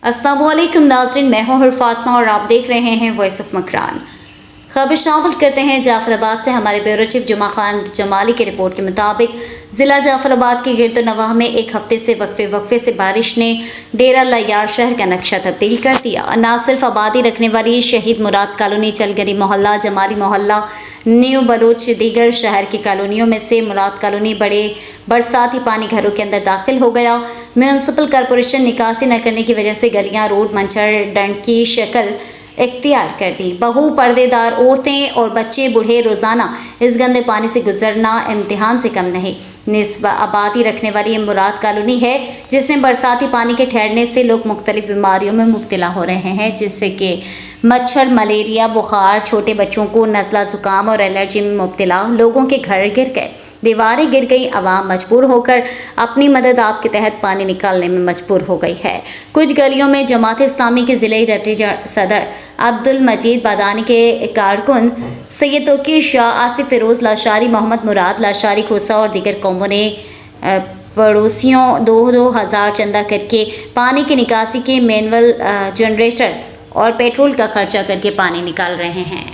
अस्सलाम वालेकुम नाज़रीन, मैं हूं फातिमा और आप देख रहे हैं वॉइस ऑफ मकरान। खबर शामिल करते हैं जाफराबाद से। हमारे ब्यूरो चीफ जुमा खान जमाली की रिपोर्ट के मुताबिक ज़िला जाफराबाद के गिरद नवाह में एक हफ्ते से वक्फे से बारिश ने डेरा लयार शहर का नक्शा तब्दील कर दिया। न सिर्फ आबादी रखने वाली शहीद मुराद कॉलोनी, चलगरी मोहल्ला, जमाली मोहल्ला, न्यू बलोच, दीगर शहर की कॉलोनियों में से मुराद कॉलोनी बड़े बरसाती पानी घरों के अंदर दाखिल हो गया। म्यूनसिपल कॉरपोरेशन निकासी न करने की वजह से गलियां, रोड मंचर डंड की शक्ल इख्तियार कर दी। बहू, पर्देदार औरतें और बच्चे बूढ़े रोज़ाना इस गंदे पानी से गुजरना इम्तिहान से कम नहीं। निस्बत आबादी रखने वाली मुराद कॉलोनी है जिसमें बरसाती पानी के ठहरने से लोग मुख्तलिफ बीमारियों में मुब्तला हो रहे हैं, जिससे कि मच्छर, मलेरिया, बुखार, छोटे बच्चों को नज़ला, ज़ुकाम और एलर्जी में मुब्तला। लोगों के घर गिर गए, दीवारें गिर गई, आवाम मजबूर होकर अपनी मदद आप के तहत पानी निकालने में मजबूर हो गई है। कुछ गलियों में जमात इस्लामी के ज़िले रटी सदर अब्दुल मजीद बादानी के कारकुन सैयद तोकीर शाह, आसिफ फिरोज़ लाशारी, मोहम्मद मुराद लाशारी खोसा और दीगर कौमों ने पड़ोसियों 2,000 चंदा करके पानी की निकासी के मैनुअल जनरेटर और पेट्रोल का खर्चा करके पानी निकाल रहे हैं।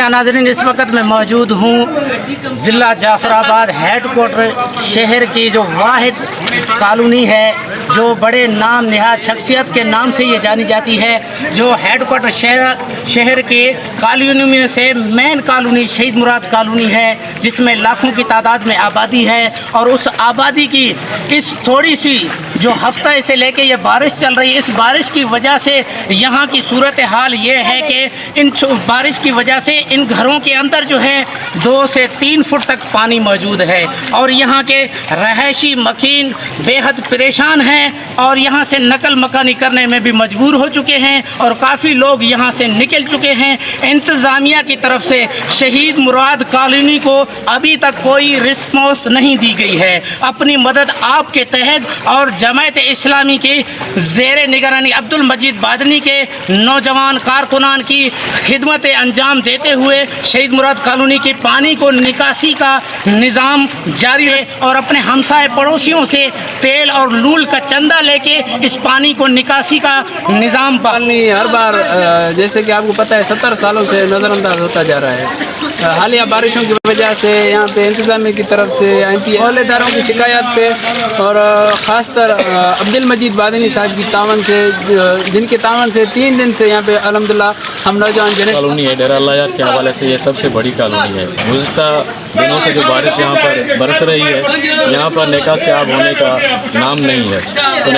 नाज़रीन, इस वक्त मैं मौजूद हूँ ज़िला जाफराबाद हेडक्वार्टर शहर की जो वाहिद कॉलोनी है, जो बड़े नाम नहाद शख्सियत के नाम से ये जानी जाती है, जो हेडक्वार्टर शहर के कॉलोनी में से मेन कॉलोनी शहीद मुराद कॉलोनी है, जिसमें लाखों की तादाद में आबादी है। और उस आबादी की इस थोड़ी सी जो हफ्ते से लेके ये बारिश चल रही है, इस बारिश की वजह से यहाँ की सूरत हाल ये है कि इन बारिश की वजह से इन घरों के अंदर जो है 2 से 3 फुट तक पानी मौजूद है और यहाँ के रहायशी मकीन बेहद परेशान हैं और यहाँ से नकल मकानी करने में भी मजबूर हो चुके हैं और काफ़ी लोग यहाँ से निकल चुके हैं। इंतज़ामिया की तरफ से शहीद मुराद कॉलोनी को अभी तक कोई रिस्पॉन्स नहीं दी गई है। अपनी मदद आपके तहत और जमात इस्लामी के ज़ेर निगरानी अब्दुल मजीद बादनी के नौजवान कारकुनान की खिदमत अंजाम देते हुए शहीद मुराद कॉलोनी की पानी को निकासी का निज़ाम जारी है और अपने हमसाए पड़ोसियों से तेल और लूल का चंदा लेके इस पानी को निकासी का निज़ाम पानी हर बार जैसे कि आपको पता है 70 सालों से नज़रअंदाज होता जा रहा है। हालिया बारिशों की वजह से यहाँ पे इंतज़ामिया की तरफ से अहलेदारों की शिकायत पे और ख़ासतर अब्दुल मजीद बादनी साहब की तावन से, जिनके तावन से 3 दिन से यहाँ पे अल्हम्दुलिल्लाह हम नौजवान कॉलोनी है डेरा लयार के हवाले से ये सबसे बड़ी कॉलोनी है। गुज़िश्ता दिनों से जो बारिश यहाँ पर बरस रही है, यहाँ पर निकासियाब होने का नाम नहीं है। तो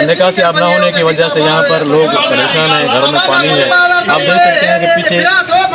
निकासियाब ना होने की वजह से यहाँ पर लोग परेशान हैं, घरों में पानी है। आप देख सकते हैं कि पीछे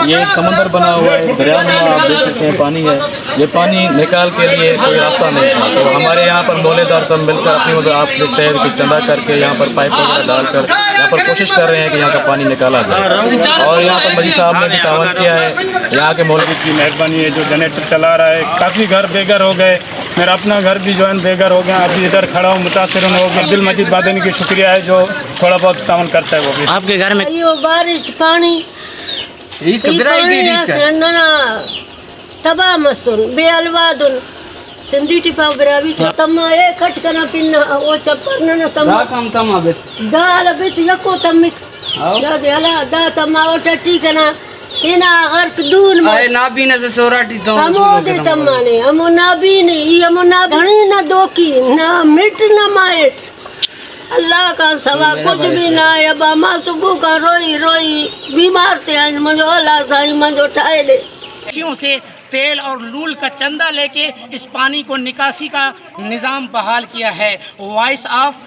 ये एक समंदर बना हुआ है, दरिया में आप देख सकते हैं पानी है। ये पानी निकाल के लिए कोई रास्ता नहीं था, तो हमारे यहाँ पर मोहल्लेदार सब मिलकर अपनी मदद आप देखते हैं कि चंदा करके यहाँ पर पाइप वगैरह डालकर यहाँ पर कोशिश कर रहे हैं कि यहाँ का पानी निकाला जाए। और यहाँ पर मजी साहब ने भी तावन किया है, यहाँ के मौलवी की मेहरबानी है जो जनरेटर चला रहा है। काफ़ी घर बेघर हो गए, मेरा अपना घर भी जो है बेघर हो गया। अभी इधर खड़ा हूँ, मुतासिर हो गया। अब्दुल मजीद बादनी की शुक्रिया है जो थोड़ा बहुत तावन करता है। वो भी आपके घर में यो बारिश पानी तबाह मसून बेअलवादुन सिंधी टिपा बरावी तमा ए कट कना पिन ओ चपर न तमा काम तमा बे दाल बित यको तमिक या देला दा तमा ओ टटी कना इना गर्क दून आए नाबीने से सोराटी तो हमो दे तमाने हमो नाबीने ई हमो ना घणी ना दोकी ना मिट ना माइट अल्लाह का सवा कुछ भी ना है। अब मां सुबह का रोई रोई बीमार थे आज मजो अल्लाह साईं मजो ठाए दे से तेल और लूल का चंदा लेके इस पानी को निकासी का निज़ाम बहाल किया है। वॉइस ऑफ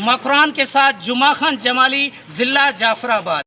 मकरान के साथ जुमा खान जमाली, ज़िला जाफराबाद।